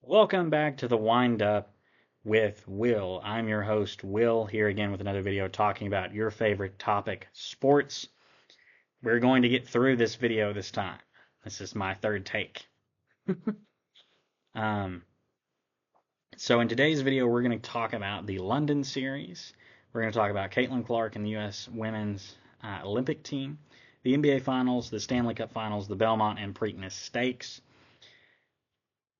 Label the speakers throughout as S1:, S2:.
S1: Welcome back to the Wind Up with Will. I'm your host, Will, here again with another video talking about your favorite topic, sports. We're going to get through this video this time. This is my third take. um, so in today's video, we're going to talk about the London series. We're going to talk about Caitlin Clark and the U.S. women's Olympic team, the NBA Finals, the Stanley Cup Finals, the Belmont and Preakness Stakes.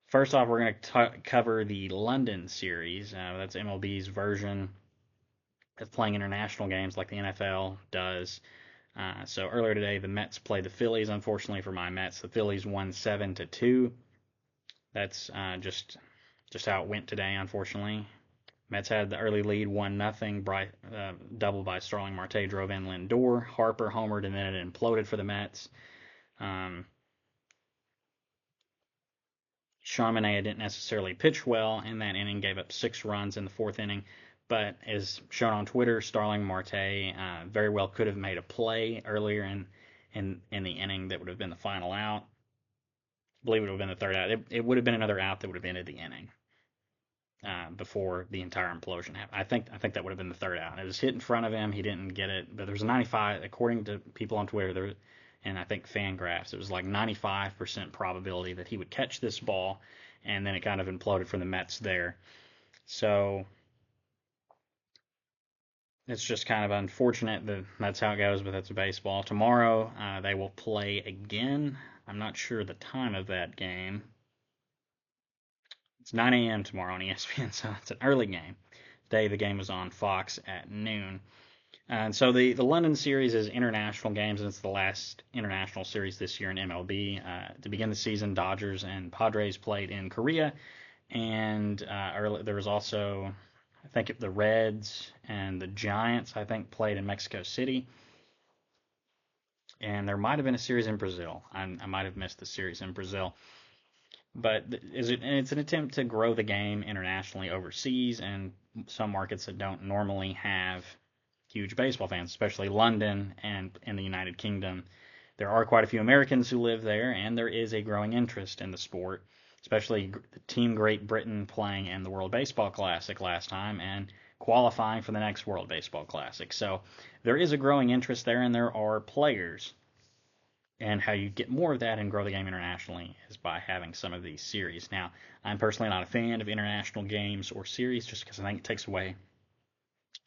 S1: First off, we're going to cover the London series. That's MLB's version of playing international games like the NFL does. So earlier today, the Mets played the Phillies. Unfortunately for my Mets, the Phillies won 7-2. That's just how it went today. Unfortunately, Mets had the early lead, 1-0. Double by Starling Marte drove in Lindor. Harper homered, and then it imploded for the Mets. Sean Manaea didn't necessarily pitch well in that inning, gave up 6 runs in the fourth inning. But as shown on Twitter, Starling Marte very well could have made a play earlier in the inning that would have been the final out. I believe it would have been the third out. It would have been another out that would have ended the inning before the entire implosion happened. I think that would have been the third out. It was hit in front of him. He didn't get it. But there was a 95, according to people on Twitter, and I think Fangraphs, it was like 95% probability that he would catch this ball, and then it kind of imploded for the Mets there. So it's just kind of unfortunate that that's how it goes, but that's baseball. Tomorrow they will play again. I'm not sure the time of that game. It's 9 a.m. tomorrow on ESPN, so it's an early game. Today the game was on Fox at noon. And so the London series is international games, and it's the last international series this year in MLB. To begin the season, Dodgers and Padres played in Korea, and there was also, I think, the Reds and the Giants, I think, played in Mexico City. And there might have been a series in Brazil. I might have missed the series in Brazil. But it's an attempt to grow the game internationally overseas, and some markets that don't normally have huge baseball fans, especially London and in the United Kingdom. There are quite a few Americans who live there, and there is a growing interest in the sport, especially Team Great Britain playing in the World Baseball Classic last time and qualifying for the next World Baseball Classic. So there is a growing interest there, and there are players. And how you get more of that and grow the game internationally is by having some of these series. Now, I'm personally not a fan of international games or series just because I think it takes away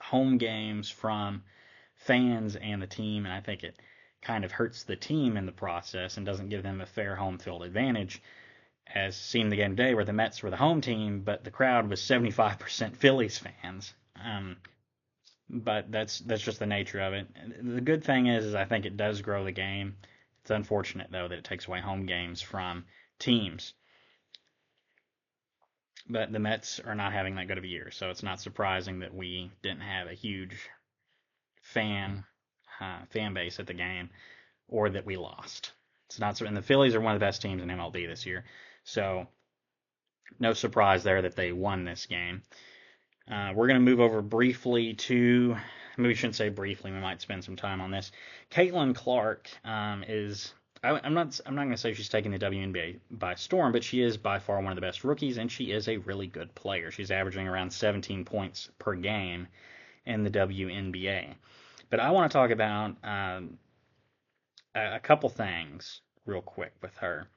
S1: home games from fans and the team, and I think it kind of hurts the team in the process and doesn't give them a fair home field advantage, as seen in the game today where the Mets were the home team, but the crowd was 75% Phillies fans. But that's just the nature of it. The good thing is I think it does grow the game. It's unfortunate, though, that it takes away home games from teams. But the Mets are not having that good of a year, so it's not surprising that we didn't have a huge fan base at the game, or that we lost. It's not, and the Phillies are one of the best teams in MLB this year, so no surprise there that they won this game. We're going to move over briefly to, maybe we shouldn't say briefly, we might spend some time on this. Caitlin Clark is, I'm not going to say she's taking the WNBA by storm, but she is by far one of the best rookies, and she is a really good player. She's averaging around 17 points per game in the WNBA. But I want to talk about a couple things real quick with her.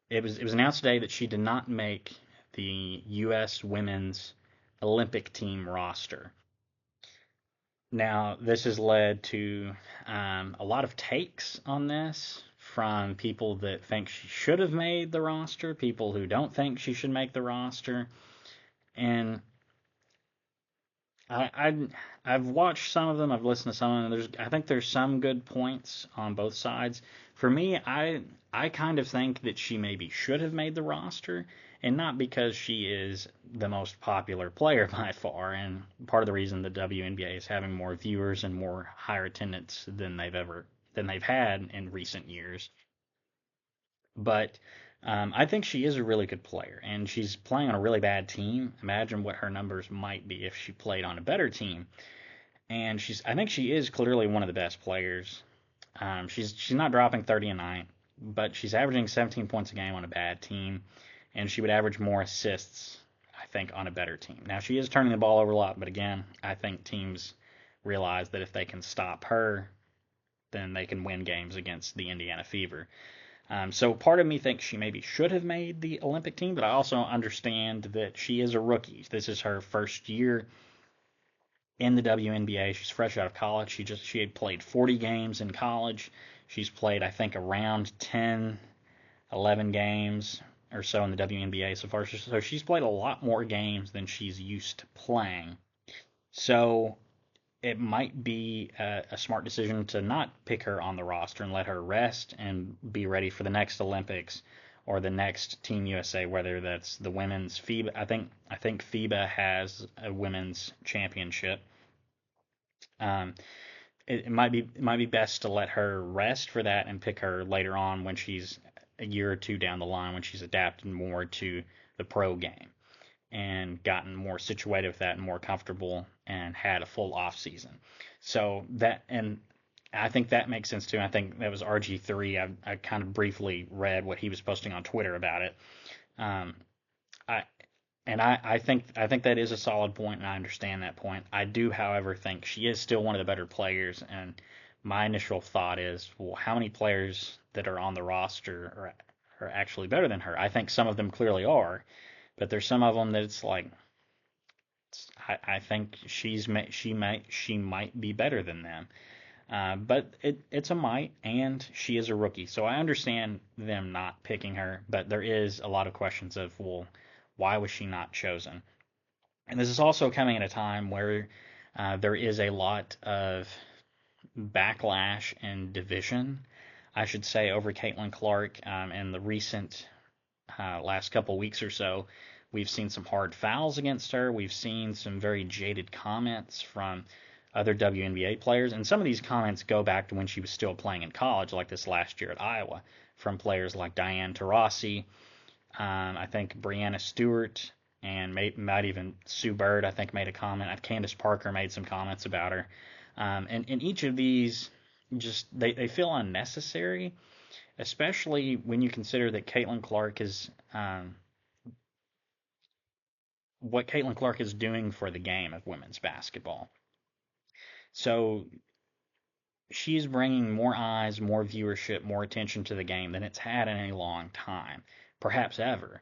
S1: It was announced today that she did not make the U.S. women's Olympic team roster. Now, this has led to a lot of takes on this from people that think she should have made the roster, people who don't think she should make the roster, and I've watched some of them. I've listened to some of them. I think there's some good points on both sides. For me, I kind of think that she maybe should have made the roster, and not because she is the most popular player by far. And part of the reason the WNBA is having more viewers and more higher attendance than they've had in recent years. But I think she is a really good player, and she's playing on a really bad team. Imagine what her numbers might be if she played on a better team. And I think she is clearly one of the best players. She's not dropping 30 a night. but she's averaging 17 points a game on a bad team, and she would average more assists, I think, on a better team. Now, she is turning the ball over a lot, but again, I think teams realize that if they can stop her, then they can win games against the Indiana Fever. So part of me thinks she maybe should have made the Olympic team, but I also understand that she is a rookie. This is her first year in the WNBA. She's fresh out of college. She had played 40 games in college. She's played, I think, around 10, 11 games or so in the WNBA so far. So she's played a lot more games than she's used to playing. So it might be a smart decision to not pick her on the roster and let her rest and be ready for the next Olympics or the next Team USA, whether that's the women's FIBA. I think FIBA has a women's championship. It might be best to let her rest for that and pick her later on when she's a year or two down the line, when she's adapted more to the pro game and gotten more situated with that and more comfortable and had a full off season. So that, and I think that makes sense too. I think that was RG3. I kind of briefly read what he was posting on Twitter about it. I I think that is a solid point, and I understand that point. I do, however, think she is still one of the better players, and my initial thought is, well, how many players that are on the roster are actually better than her? I think some of them clearly are, but there's some of them that it's like, I think she might be better than them. But it's a might, and she is a rookie, so I understand them not picking her. But there is a lot of questions of, well, why was she not chosen? And this is also coming at a time where there is a lot of backlash and division, I should say, over Caitlin Clark. In the recent last couple weeks or so, we've seen some hard fouls against her. We've seen some very jaded comments from other WNBA players, and some of these comments go back to when she was still playing in college, like this last year at Iowa, from players like Diane Taurasi, I think Brianna Stewart, and might even Sue Bird, I think, made a comment. Candace Parker made some comments about her. And each of these, just they feel unnecessary, especially when you consider that Caitlin Clark is what Caitlin Clark is doing for the game of women's basketball. So she's bringing more eyes, more viewership, more attention to the game than it's had in a long time, perhaps ever.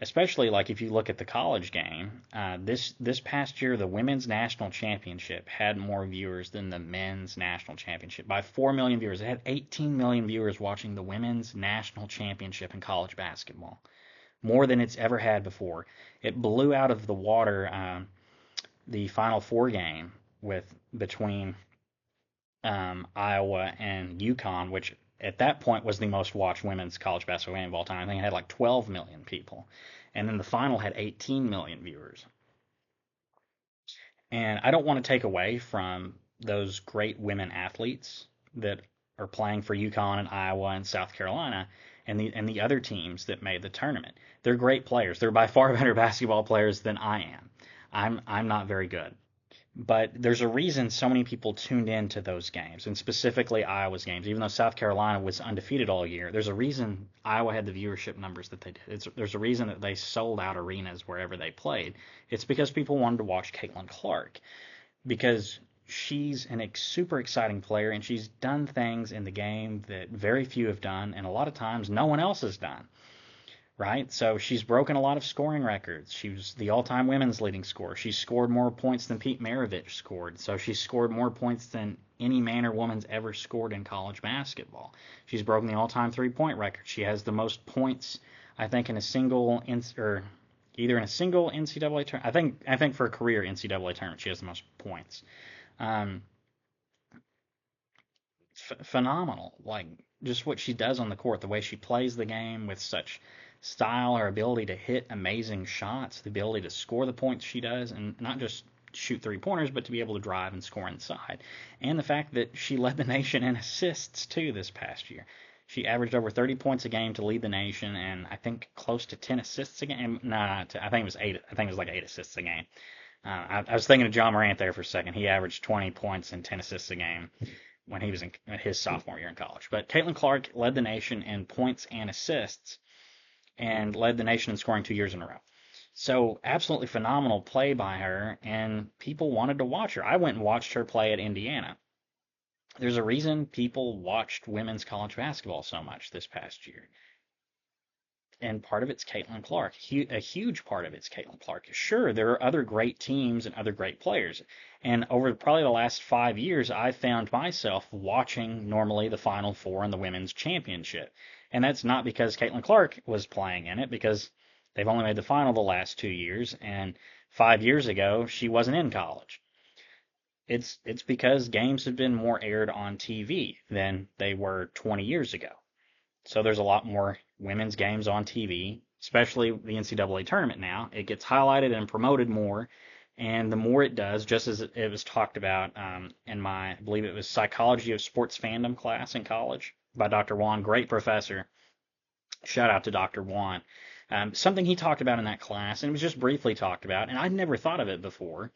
S1: Especially like if you look at the college game, this past year the women's national championship had more viewers than the men's national championship by 4 million viewers. It had 18 million viewers watching the women's national championship in college basketball, more than it's ever had before. It blew out of the water the Final Four game between Iowa and UConn, which at that point was the most watched women's college basketball game of all time. I think it had like 12 million people. And then the final had 18 million viewers. And I don't want to take away from those great women athletes that are playing for UConn and Iowa and South Carolina and the other teams that made the tournament. They're great players. They're by far better basketball players than I am. I'm not very good. But there's a reason so many people tuned in to those games, and specifically Iowa's games. Even though South Carolina was undefeated all year, there's a reason Iowa had the viewership numbers that they did. There's a reason that they sold out arenas wherever they played. It's because people wanted to watch Caitlin Clark, because she's a super exciting player, and she's done things in the game that very few have done, and a lot of times no one else has done. Right? So she's broken a lot of scoring records. She was the all-time women's leading scorer. She scored more points than Pete Maravich scored. So she scored more points than any man or woman's ever scored in college basketball. She's broken the all-time three-point record. She has the most points, I think, in a single either in a single NCAA tournament. I think for a career NCAA tournament, she has the most points. Phenomenal. Like just what she does on the court, the way she plays the game with such style, her ability to hit amazing shots, the ability to score the points she does, and not just shoot three-pointers, but to be able to drive and score inside. And the fact that she led the nation in assists, too, this past year. She averaged over 30 points a game to lead the nation, and I think close to 10 assists a game. No, I think it was 8. I think it was like 8 assists a game. I was thinking of John Morant there for a second. He averaged 20 points and 10 assists a game. when he was in his sophomore year in college. But Caitlin Clark led the nation in points and assists and led the nation in scoring 2 years in a row. So absolutely phenomenal play by her, and people wanted to watch her. I went and watched her play at Indiana. There's a reason people watched women's college basketball so much this past year. And part of it's Caitlin Clark. A huge part of it's Caitlin Clark. Sure, there are other great teams and other great players. And over probably the last 5 years, I've found myself watching normally the Final Four and the women's championship. And that's not because Caitlin Clark was playing in it, because they've only made the final the last 2 years. And 5 years ago, she wasn't in college. It's because games have been more aired on TV than they were 20 years ago. So there's a lot more women's games on TV, especially the NCAA tournament now. It gets highlighted and promoted more, and the more it does, just as it was talked about in my, I believe it was Psychology of Sports Fandom class in college by Dr. Juan, great professor. Shout out to Dr. Juan. Something he talked about in that class, and it was just briefly talked about, and I'd never thought of it before,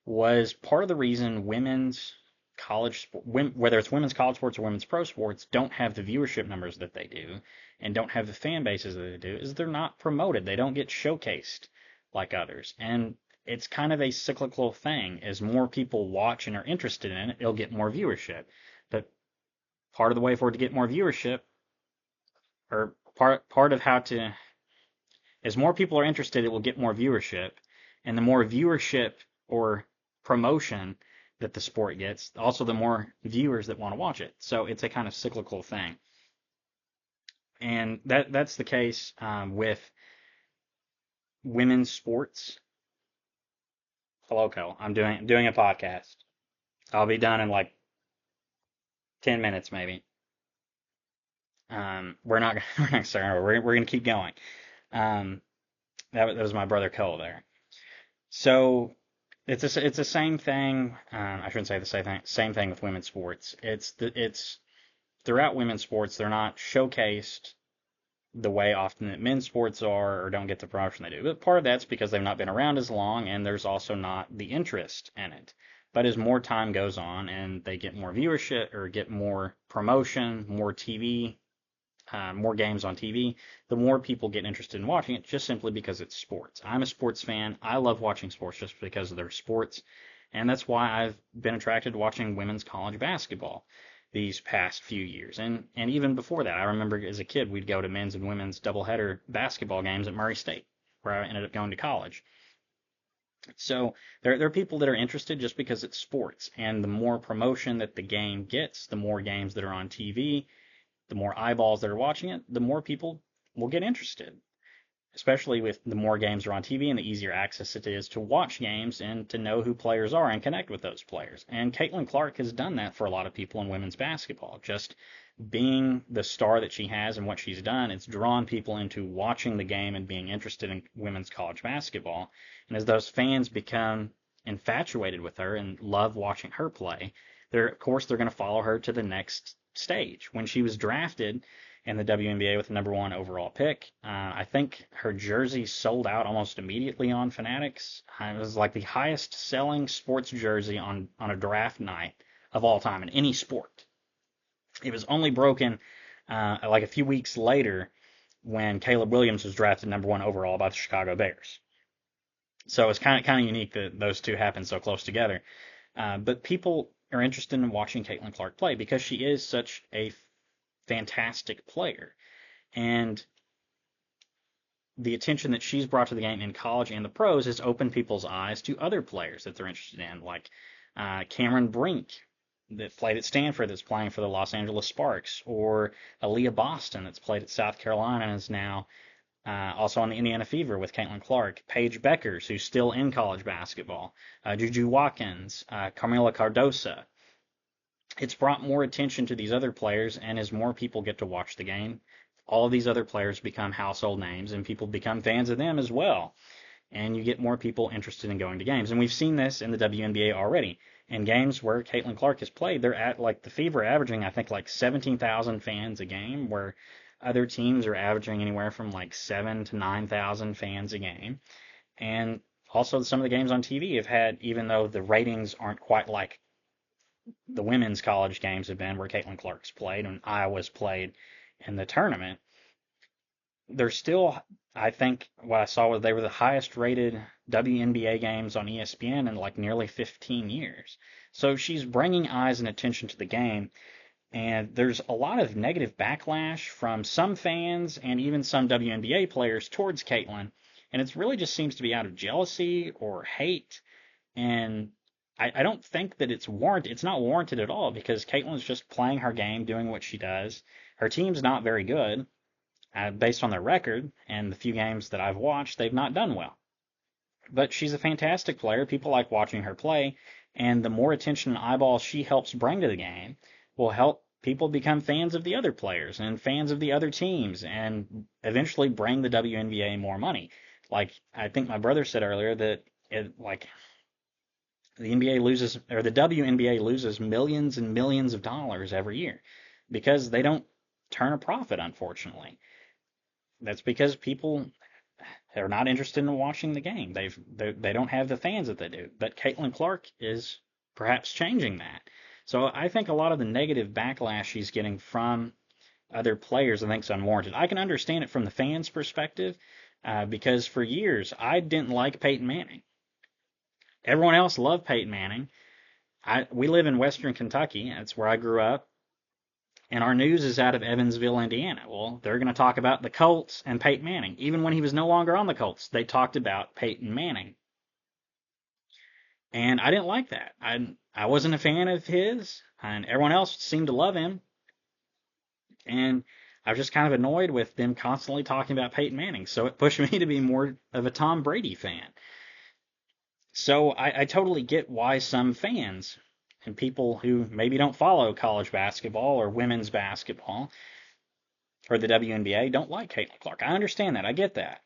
S1: was part of the reason women's college, whether it's women's college sports or women's pro sports, don't have the viewership numbers that they do and don't have the fan bases that they do, is they're not promoted. They don't get showcased like others. And it's kind of a cyclical thing. As more people watch and are interested in it, it'll get more viewership. But part of the way for it to get more viewership, or part of how to, as more people are interested, it will get more viewership. And the more viewership or promotion that the sport gets, also the more viewers that want to watch it. So it's a kind of cyclical thing. And that's the case with women's sports. Hello, Cole. I'm doing a podcast. I'll be done in like 10 minutes maybe. We're not sorry, we're going to keep going. That was my brother Cole there. So it's the same thing. I shouldn't say the same thing with women's sports. It's throughout women's sports, they're not showcased the way often that men's sports are, or don't get the promotion they do. But part of that's because they've not been around as long, and there's also not the interest in it. But as more time goes on and they get more viewership or get more promotion, more TV, more games on TV, the more people get interested in watching it, just simply because it's sports. I'm a sports fan. I love watching sports just because of their sports, and that's why I've been attracted to watching women's college basketball these past few years. And even before that, I remember as a kid, we'd go to men's and women's doubleheader basketball games at Murray State, where I ended up going to college. So there are people that are interested just because it's sports, and the more promotion that the game gets, the more games that are on TV, the more eyeballs that are watching it, the more people will get interested, especially with the more games are on TV and the easier access it is to watch games and to know who players are and connect with those players. And Caitlin Clark has done that for a lot of people in women's basketball. Just being the star that she has and what she's done, it's drawn people into watching the game and being interested in women's college basketball. And as those fans become infatuated with her and love watching her play, of course they're going to follow her to the next stage. When she was drafted in the WNBA with the number 1 overall pick, I think her jersey sold out almost immediately on Fanatics. It was like the highest selling sports jersey on a draft night of all time in any sport. It was only broken like a few weeks later when Caleb Williams was drafted number 1 overall by the Chicago Bears. So it's kind of unique that those two happened so close together. But people are interested in watching Caitlin Clark play because she is such a fantastic player. And the attention that she's brought to the game in college and the pros has opened people's eyes to other players that they're interested in, like Cameron Brink, that played at Stanford, that's playing for the Los Angeles Sparks, or Aaliyah Boston, that's played at South Carolina and is now also on the Indiana Fever with Caitlin Clark, Paige Beckers, who's still in college basketball, Juju Watkins, Carmela Cardosa. It's brought more attention to these other players, and as more people get to watch the game, all of these other players become household names, and people become fans of them as well. And you get more people interested in going to games. And we've seen this in the WNBA already. In games where Caitlin Clark has played, they're at, like, the Fever averaging, I think, like 17,000 fans a game, where other teams are averaging anywhere from like 7,000 to 9,000 fans a game. And also some of the games on TV have had, even though the ratings aren't quite like the women's college games have been, where Caitlin Clark's played and Iowa's played in the tournament, they're still, I think what I saw was they were the highest rated WNBA games on ESPN in like nearly 15 years. So she's bringing eyes and attention to the game. And there's a lot of negative backlash from some fans and even some WNBA players towards Caitlin. And it really just seems to be out of jealousy or hate. And I don't think that it's warranted. It's not warranted at all, because Caitlin's just playing her game, doing what she does. Her team's not very good. Based on their record and the few games that I've watched, they've not done well. But she's a fantastic player. People like watching her play. And the more attention and eyeballs she helps bring to the game will help people become fans of the other players and fans of the other teams, and eventually bring the WNBA more money. Like I think my brother said earlier, that the NBA loses, or the WNBA loses millions and millions of dollars every year because they don't turn a profit, unfortunately. That's because people are not interested in watching the game. They don't have the fans that they do. But Caitlin Clark is perhaps changing that. So I think a lot of the negative backlash she's getting from other players, I think, is unwarranted. I can understand it from the fans' perspective, because for years I didn't like Peyton Manning. Everyone else loved Peyton Manning. We live in Western Kentucky. That's where I grew up. And our news is out of Evansville, Indiana. Well, they're going to talk about the Colts and Peyton Manning. Even when he was no longer on the Colts, they talked about Peyton Manning. And I didn't like that. I wasn't a fan of his, and everyone else seemed to love him. And I was just kind of annoyed with them constantly talking about Peyton Manning. So it pushed me to be more of a Tom Brady fan. So I totally get why some fans and people who maybe don't follow college basketball or women's basketball or the WNBA don't like Caitlin Clark. I understand that. I get that.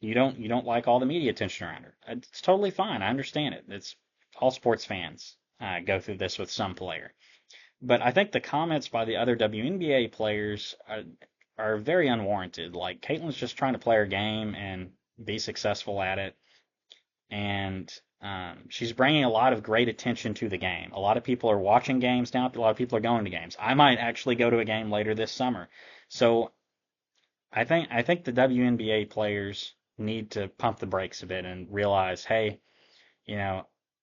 S1: You don't like all the media attention around her. It's totally fine. I understand it. It's all sports fans go through this with some player. But I think the comments by the other WNBA players are very unwarranted. Like, Caitlin's just trying to play her game and be successful at it. And she's bringing a lot of great attention to the game. A lot of people are watching games now. A lot of people are going to games. I might actually go to a game later this summer. So I think the WNBA players need to pump the brakes a bit and realize, hey,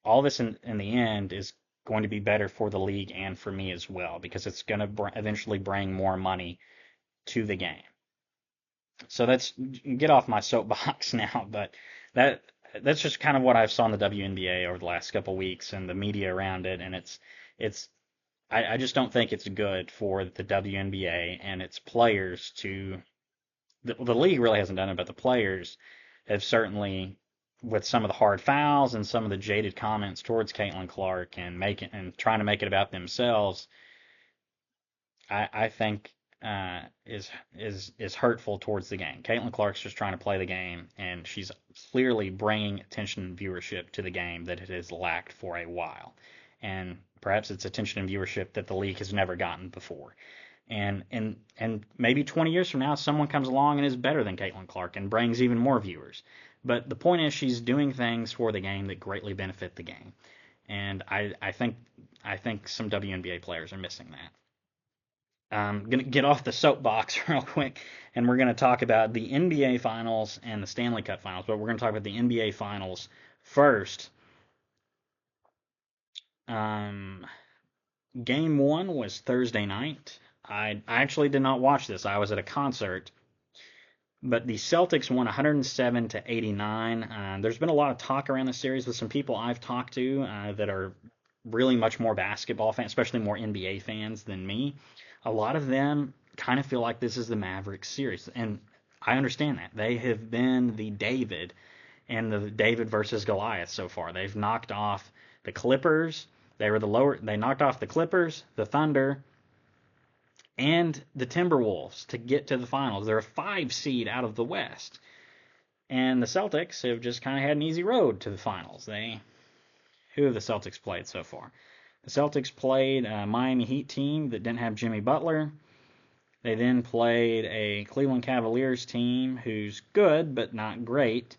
S1: all this in the end is going to be better for the league and for me as well, because it's going to eventually bring more money to the game. So that's, get off my soapbox now, but that's just kind of what I've saw in the WNBA over the last couple of weeks and the media around it, and I just don't think it's good for the WNBA and its players to. The league really hasn't done it, but the players have certainly, with some of the hard fouls and some of the jaded comments towards Caitlin Clark and trying to make it about themselves, I think is hurtful towards the game. Caitlin Clark's just trying to play the game, and she's clearly bringing attention and viewership to the game that it has lacked for a while. And perhaps it's attention and viewership that the league has never gotten before. And maybe 20 years from now, someone comes along and is better than Caitlin Clark and brings even more viewers. But the point is, she's doing things for the game that greatly benefit the game. And I think some WNBA players are missing that. I'm going to get off the soapbox real quick, and we're going to talk about the NBA Finals and the Stanley Cup Finals. But we're going to talk about the NBA Finals first. Game 1 was Thursday night. I actually did not watch this. I was at a concert. But the Celtics won 107-89. There's been a lot of talk around the series with some people I've talked to that are really much more basketball fans, especially more NBA fans than me. A lot of them kind of feel like this is the Mavericks series. And I understand that. They have been the David and the David versus Goliath so far. They've knocked off the Clippers. They knocked off the Clippers, the Thunder, and the Timberwolves to get to the finals. They're a 5 seed out of the West. And the Celtics have just kind of had an easy road to the finals. Who have the Celtics played so far? The Celtics played a Miami Heat team that didn't have Jimmy Butler. They then played a Cleveland Cavaliers team who's good but not great.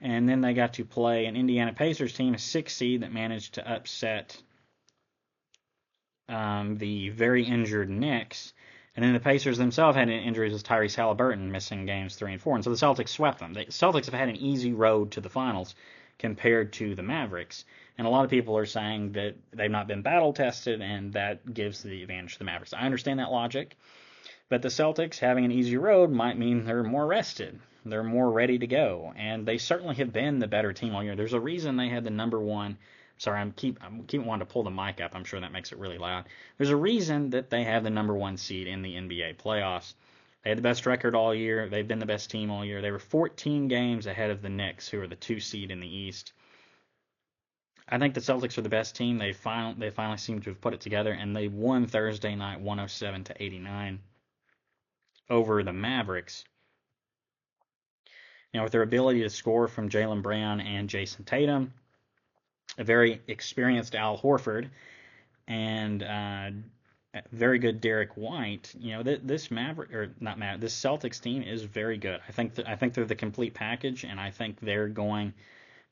S1: And then they got to play an Indiana Pacers team, a 6 seed, that managed to upset the very injured Knicks. And then the Pacers themselves had injuries with Tyrese Halliburton missing games 3 and 4. And so the Celtics swept them. The Celtics have had an easy road to the finals compared to the Mavericks. And a lot of people are saying that they've not been battle tested and that gives the advantage to the Mavericks. I understand that logic. But the Celtics having an easy road might mean they're more rested. They're more ready to go. And they certainly have been the better team all year. There's a reason they had the number one. Sorry, I'm keep wanting to pull the mic up. I'm sure that makes it really loud. There's a reason that they have the number one seed in the NBA playoffs. They had the best record all year. They've been the best team all year. They were 14 games ahead of the Knicks, who are the 2 seed in the East. I think the Celtics are the best team. They finally seem to have put it together, and they won Thursday night 107-89 over the Mavericks. With their ability to score from Jaylen Brown and Jason Tatum, a very experienced Al Horford, and very good Derek White. This Celtics team is very good. I think they're the complete package, and I think they're going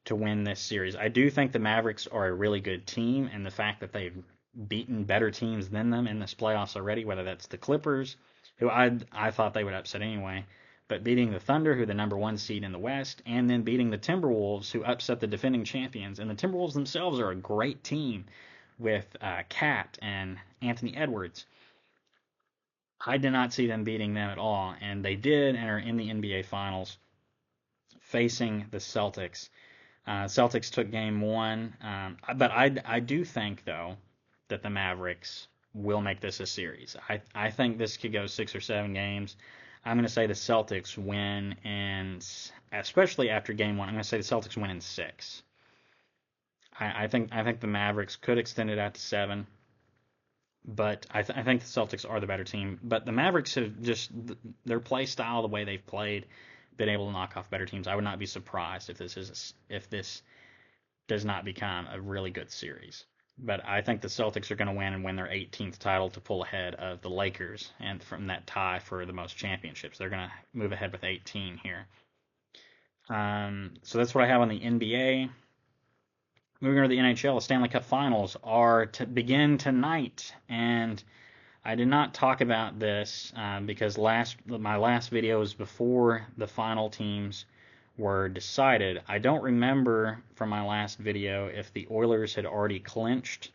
S1: to win this series. I do think the Mavericks are a really good team, and the fact that they've beaten better teams than them in this playoffs already, whether that's the Clippers, who I thought they would upset anyway, but beating the Thunder, who are the number one seed in the West, and then beating the Timberwolves, who upset the defending champions. And the Timberwolves themselves are a great team with Cat and Anthony Edwards. I did not see them beating them at all, and they did and are in the NBA Finals facing the Celtics. Celtics took game one, but I do think, though, that the Mavericks will make this a series. I think this could go 6 or 7 games. I'm going to say the Celtics win, and especially after game one, I'm going to say the Celtics win in 6. I think the Mavericks could extend it out to 7, but I think the Celtics are the better team. But the Mavericks have just their play style, the way they've played, been able to knock off better teams. I would not be surprised if this does not become a really good series. But I think the Celtics are going to win and win their 18th title to pull ahead of the Lakers and from that tie for the most championships. They're going to move ahead with 18 here. So that's what I have on the NBA. Moving on to the NHL, the Stanley Cup Finals are to begin tonight. And I did not talk about this because my last video was before the final teams were decided. I don't remember from my last video if the Oilers had already clinched.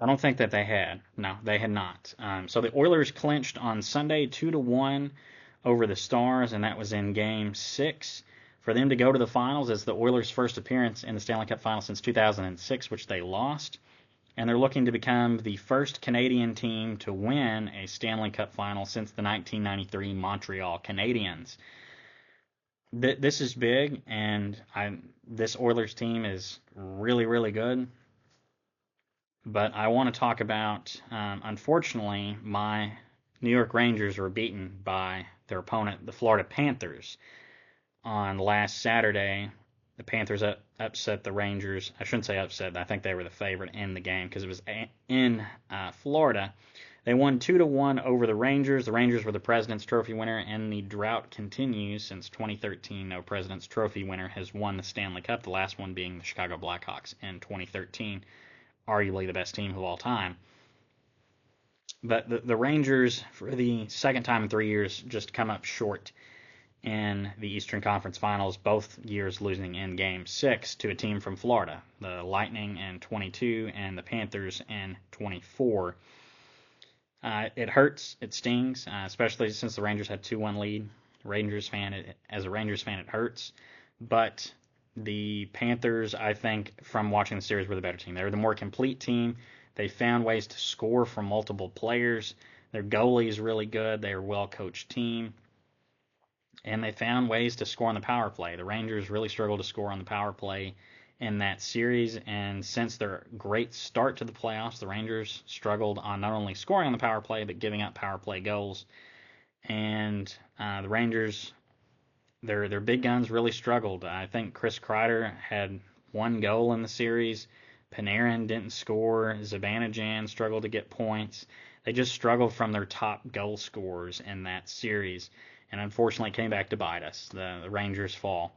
S1: I don't think that they had. No, they had not. So the Oilers clinched on Sunday 2-1 over the Stars, and that was in Game 6. For them to go to the finals is the Oilers' first appearance in the Stanley Cup Finals since 2006, which they lost. And they're looking to become the first Canadian team to win a Stanley Cup Final since the 1993 Montreal Canadiens. This is big, and this Oilers team is really, really good. But I want to talk about, unfortunately, my New York Rangers were beaten by their opponent, the Florida Panthers, on last Saturday. The Panthers upset the Rangers. I shouldn't say upset. I think they were the favorite in the game because it was in Florida. They won 2-1 over the Rangers. The Rangers were the President's Trophy winner, and the drought continues since 2013. No President's Trophy winner has won the Stanley Cup, the last one being the Chicago Blackhawks in 2013, arguably the best team of all time. But the Rangers, for the second time in 3 years, just come up short in the Eastern Conference Finals, both years losing in Game 6 to a team from Florida, the Lightning in 22 and the Panthers in 24. It hurts, it stings, especially since the Rangers had 2-1 lead. As a Rangers fan, it hurts. But the Panthers, I think, from watching the series, were the better team. They were the more complete team. They found ways to score from multiple players. Their goalie is really good. They're a well-coached team. And they found ways to score on the power play. The Rangers really struggled to score on the power play in that series, and since their great start to the playoffs, the Rangers struggled on not only scoring on the power play, but giving up power play goals. And the Rangers, their big guns really struggled. I think Chris Kreider had 1 goal in the series. Panarin didn't score. Zibanejad struggled to get points. They just struggled from their top goal scorers in that series, and unfortunately came back to bite us. The Rangers fall.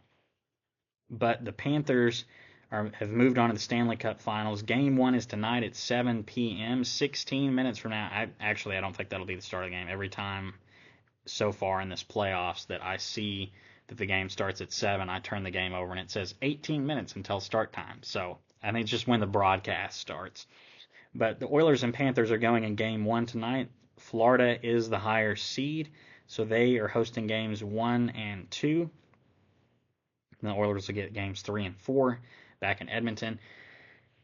S1: But the Panthers, have moved on to the Stanley Cup Finals. Game 1 is tonight at 7 p.m. 16 minutes from now. I don't think that'll be the start of the game. Every time so far in this playoffs that I see that the game starts at 7, I turn the game over and it says 18 minutes until start time. So I think it's just when the broadcast starts. But the Oilers and Panthers are going in Game 1 tonight. Florida is the higher seed, so they are hosting Games 1 and 2. And the Oilers will get Games 3 and 4 back in Edmonton.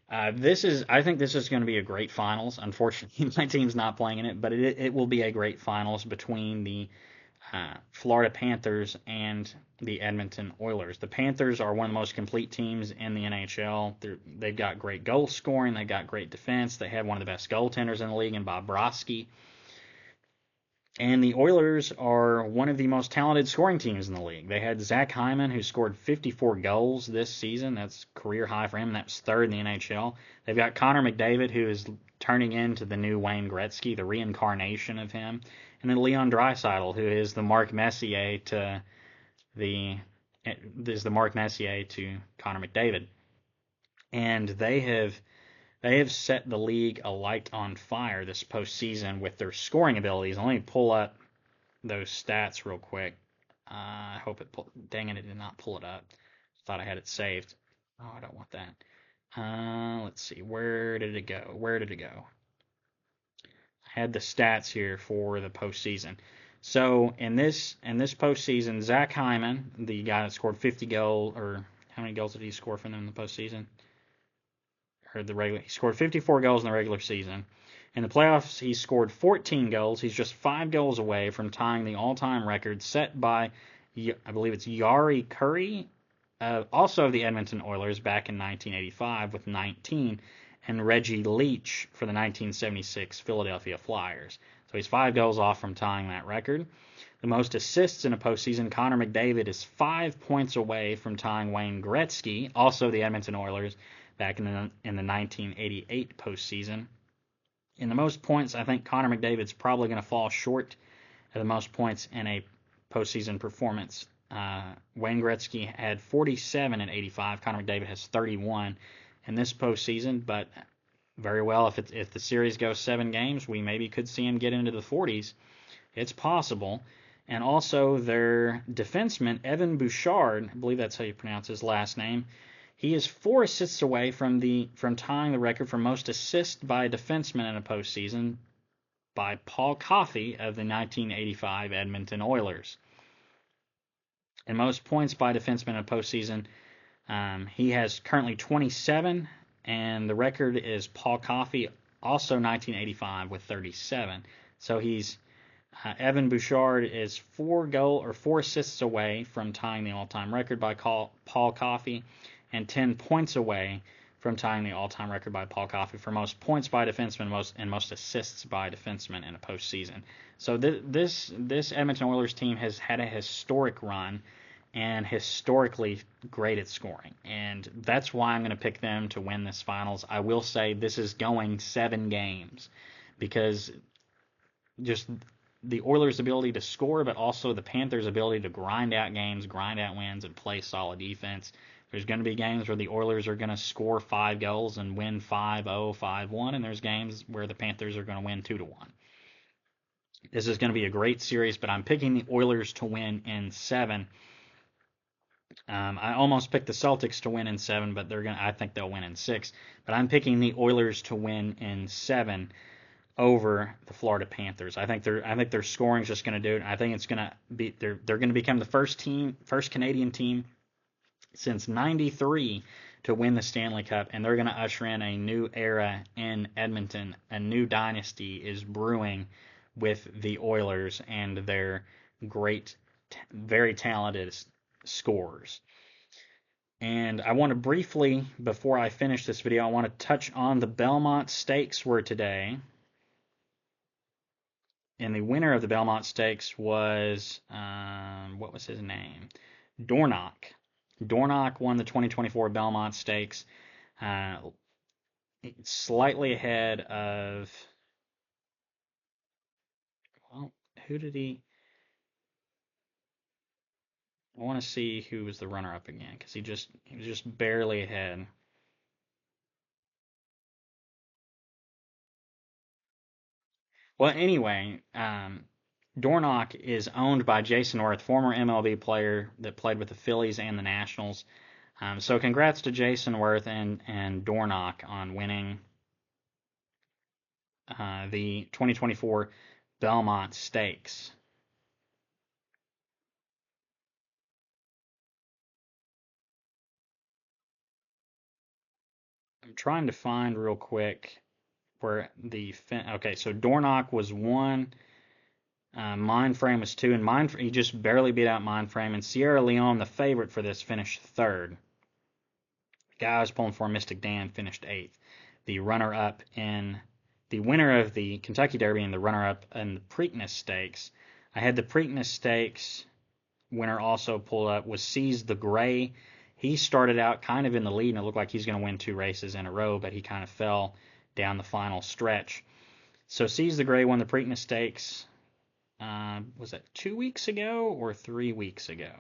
S1: I think this is going to be a great finals. Unfortunately, my team's not playing in it, but it will be a great finals between the Florida Panthers and the Edmonton Oilers. The Panthers are one of the most complete teams in the NHL. They've got great goal scoring. They've got great defense. They have one of the best goaltenders in the league in Bob Broski. And the Oilers are one of the most talented scoring teams in the league. They had Zach Hyman, who scored 54 goals this season. That's career high for him. That's third in the NHL. They've got Connor McDavid, who is turning into the new Wayne Gretzky, the reincarnation of him. And then Leon Draisaitl, who is the Mark Messier to Connor McDavid. And they have set the league alight on fire this postseason with their scoring abilities. Let me pull up those stats real quick. I hope dang it did not pull it up. Thought I had it saved. Oh, I don't want that. Let's see. Where did it go? I had the stats here for the postseason. So in this postseason, Zach Hyman, the guy that scored 50 goals, or how many goals did he score for them in the postseason? He scored 54 goals in the regular season. In the playoffs, he scored 14 goals. He's just 5 goals away from tying the all-time record set by, I believe it's Yari Curry, also of the Edmonton Oilers back in 1985 with 19, and Reggie Leach for the 1976 Philadelphia Flyers. So he's 5 goals off from tying that record. The most assists in a postseason, Connor McDavid is 5 points away from tying Wayne Gretzky, also the Edmonton Oilers, back in the 1988 postseason. In the most points, I think Connor McDavid's probably going to fall short of the most points in a postseason performance. Wayne Gretzky had 47 in 85. Connor McDavid has 31 in this postseason, but very well, if the series goes 7 games, we maybe could see him get into the 40s. It's possible. And also their defenseman, Evan Bouchard, I believe that's how you pronounce his last name, he is 4 assists away from tying the record for most assists by a defenseman in a postseason by Paul Coffey of the 1985 Edmonton Oilers. And most points by a defenseman in a postseason, he has currently 27, and the record is Paul Coffey, also 1985, with 37. So Evan Bouchard is 4 assists away from tying the all-time record by Paul Coffey, and 10 points away from tying the all-time record by Paul Coffey for most points by a defenseman and most assists by a defenseman in a postseason. So this Edmonton Oilers team has had a historic run and historically great at scoring. And that's why I'm going to pick them to win this finals. I will say this is going 7 games because just the Oilers' ability to score, but also the Panthers' ability to grind out games, grind out wins, and play solid defense. There's going to be games where the Oilers are going to score 5 goals and win 5-0, 5-1, and there's games where the Panthers are going to win 2-1. This is going to be a great series, but I'm picking the Oilers to win in 7. I almost picked the Celtics to win in 7, but I think they'll win in 6. But I'm picking the Oilers to win in 7 over the Florida Panthers. I think their scoring's just going to do it. I think it's going to be they're going to become the first Canadian team since '93 to win the Stanley Cup, and they're going to usher in a new era in Edmonton. A new dynasty is brewing with the Oilers and their great, very talented scorers. And I want to briefly, before I finish this video, I want to touch on the Belmont Stakes were today. And the winner of the Belmont Stakes was, what was his name? Dornock. Dornock won the 2024 Belmont Stakes, slightly ahead of, well, who did he? I want to see who was the runner-up again, because he was just barely ahead. Well, anyway, Dornoch is owned by Jason Worth, former MLB player that played with the Phillies and the Nationals. So congrats to Jason Worth and Dornoch on winning the 2024 Belmont Stakes. I'm trying to find real quick where okay, so Dornoch was 1, Mindframe was 2, and he just barely beat out Mindframe, and Sierra Leone, the favorite for this, finished 3rd. The guy I was pulling for, Mystic Dan, finished 8th. The runner-up in the winner of the Kentucky Derby and the runner-up in the Preakness Stakes. I had the Preakness Stakes winner also pulled up was Seize the Gray. He started out kind of in the lead, and it looked like he's going to win 2 races in a row, but he kind of fell down the final stretch. So Seize the Gray won the Preakness Stakes. Was that 2 weeks ago or 3 weeks ago?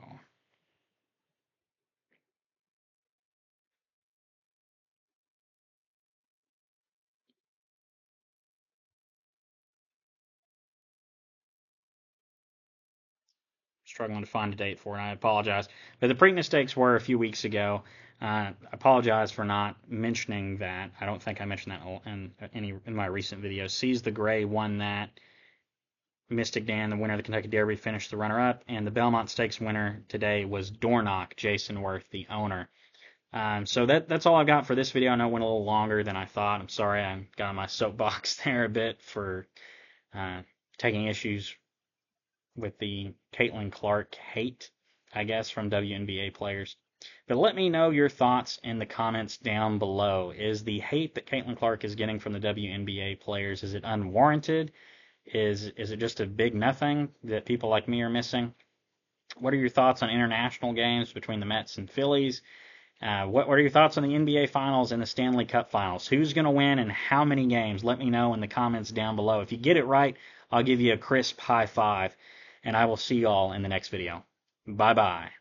S1: Struggling to find a date for it. I apologize. But the Preakness Stakes were a few weeks ago. I apologize for not mentioning that. I don't think I mentioned that in my recent videos. Seize the Gray won that. Mystic Dan, the winner of the Kentucky Derby, finished the runner-up, and the Belmont Stakes winner today was Dornoch, Jason Worth, the owner. So that's all I've got for this video. I know it went a little longer than I thought. I'm sorry I got on my soapbox there a bit for taking issues with the Caitlin Clark hate, I guess, from WNBA players. But let me know your thoughts in the comments down below. Is the hate that Caitlin Clark is getting from the WNBA players, is it unwarranted? Is it just a big nothing that people like me are missing? What are your thoughts on international games between the Mets and Phillies? What are your thoughts on the NBA Finals and the Stanley Cup Finals? Who's going to win and how many games? Let me know in the comments down below. If you get it right, I'll give you a crisp high five, and I will see y'all in the next video. Bye-bye.